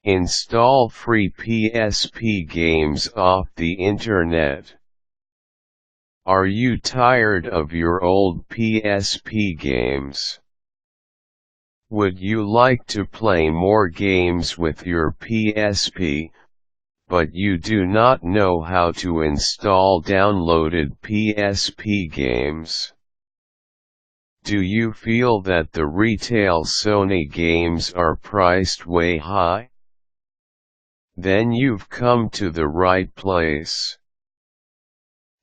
Install free PSP games off the internet. Are you tired of your old PSP games? Would you like to play more games with your PSP, but you do not know how to install downloaded PSP games? Do you feel that the retail Sony games are priced way high? Then you've come to the right place.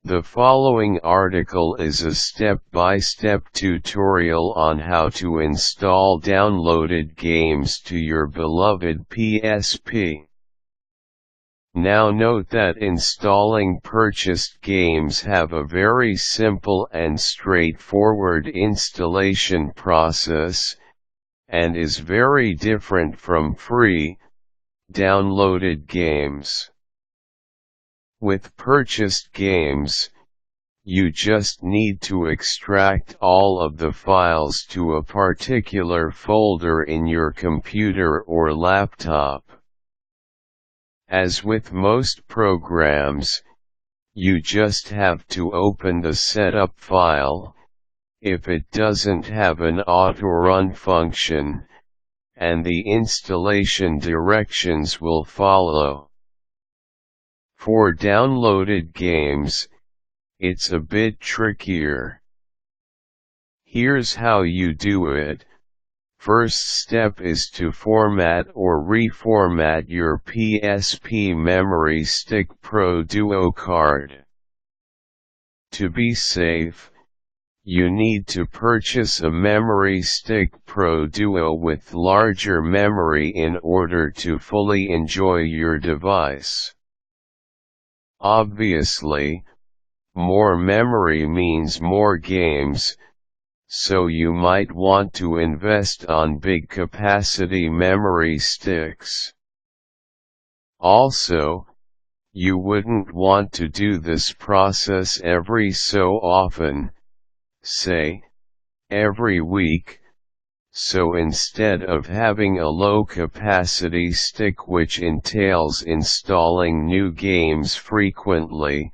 The following article is a step-by-step tutorial on how to install downloaded games to your beloved PSP. Now note that installing purchased games have a very simple and straightforward installation process, and is very different from free, downloaded games. With purchased games, you just need to extract all of the files to a particular folder in your computer or laptop. As with most programs, you just have to open the setup file, if it doesn't have an auto-run function, and the installation directions will follow. For downloaded games, it's a bit trickier. Here's how you do it. First step is to format or reformat your PSP Memory Stick Pro Duo card. To be safe, you need to purchase a Memory Stick Pro Duo with larger memory in order to fully enjoy your device. Obviously, more memory means more games, so you might want to invest on big capacity memory sticks. Also, you wouldn't want to do this process every so often, say, every week, so instead of having a low capacity stick which entails installing new games frequently,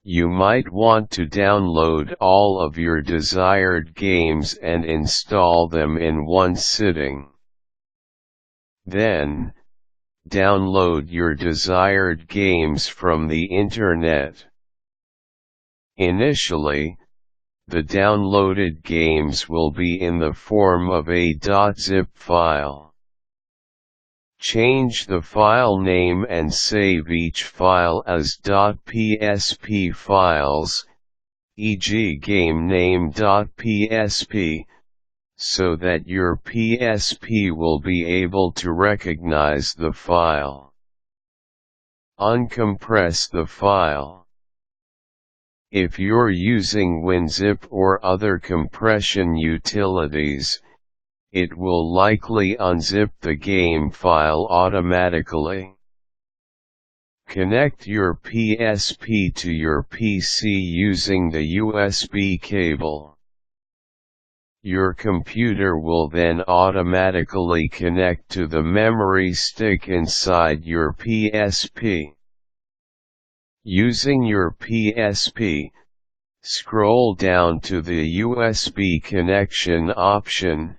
you might want to download all of your desired games and install them in one sitting. Then, download your desired games from the internet. Initially, the downloaded games will be in the form of a .zip file. Change the file name and save each file as .psp files, e.g. GameName.psp, so that your PSP will be able to recognize the file. Uncompress the file. If you're using WinZip or other compression utilities, it will likely unzip the game file automatically. Connect your PSP to your PC using the USB cable. Your computer will then automatically connect to the memory stick inside your PSP. Using your PSP, scroll down to the USB connection option,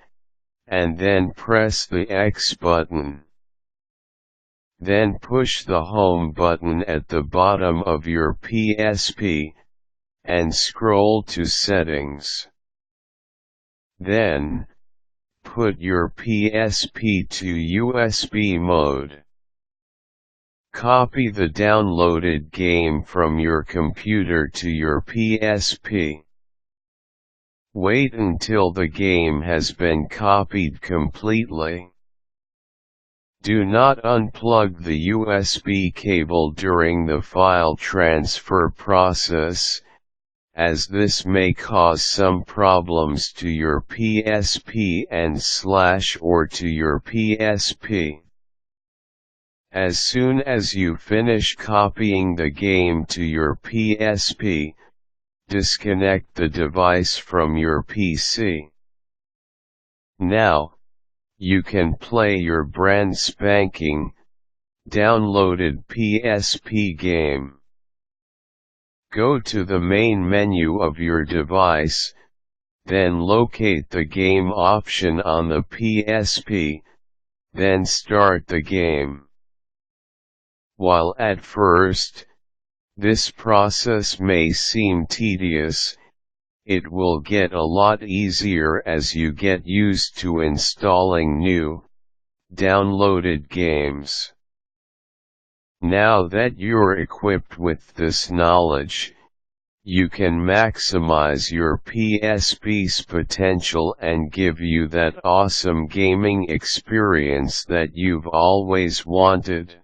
and then press the X button. Then push the Home button at the bottom of your PSP, and scroll to Settings. Then, put your PSP to USB mode. Copy the downloaded game from your computer to your PSP. Wait until the game has been copied completely. Do not unplug the USB cable during the file transfer process, as this may cause some problems to your PSP or to your PSP. As soon as you finish copying the game to your PSP, disconnect the device from your PC. Now, you can play your brand spanking, downloaded PSP game. Go to the main menu of your device, then locate the game option on the PSP, then start the game. While at first, this process may seem tedious, it will get a lot easier as you get used to installing new, downloaded games. Now that you're equipped with this knowledge, you can maximize your PSP's potential and give you that awesome gaming experience that you've always wanted.